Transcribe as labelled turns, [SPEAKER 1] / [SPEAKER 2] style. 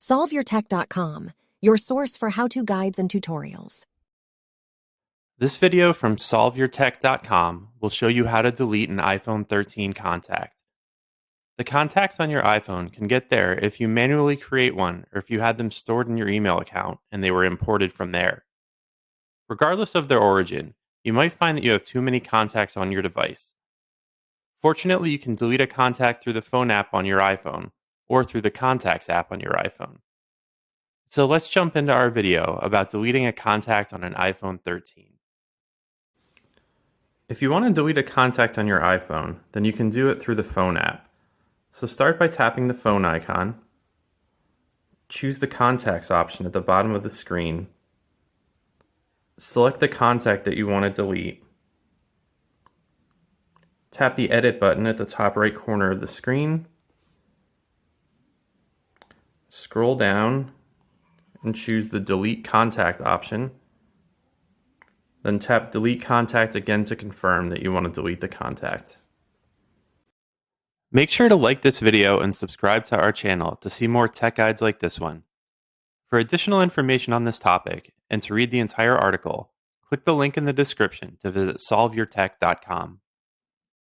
[SPEAKER 1] SolveYourTech.com, your source for how-to guides and tutorials.
[SPEAKER 2] This video from SolveYourTech.com will show you how to delete an iPhone 13 contact. The contacts on your iPhone can get there if you manually create one or if you had them stored in your email account and they were imported from there. Regardless of their origin, you might find that you have too many contacts on your device. Fortunately, you can delete a contact through the phone app on your iPhone or through the Contacts app on your iPhone. So let's jump into our video about deleting a contact on an iPhone 13. If you want to delete a contact on your iPhone, then you can do it through the phone app. So start by tapping the phone icon, choose the Contacts option at the bottom of the screen, select the contact that you want to delete, tap the Edit button at the top right corner of the screen, scroll down and choose the Delete Contact option, then tap Delete Contact again to confirm that you want to delete the contact. Make sure to like this video and subscribe to our channel to see more tech guides like this one. For additional information on this topic and to read the entire article, click the link in the description to visit solveyourtech.com.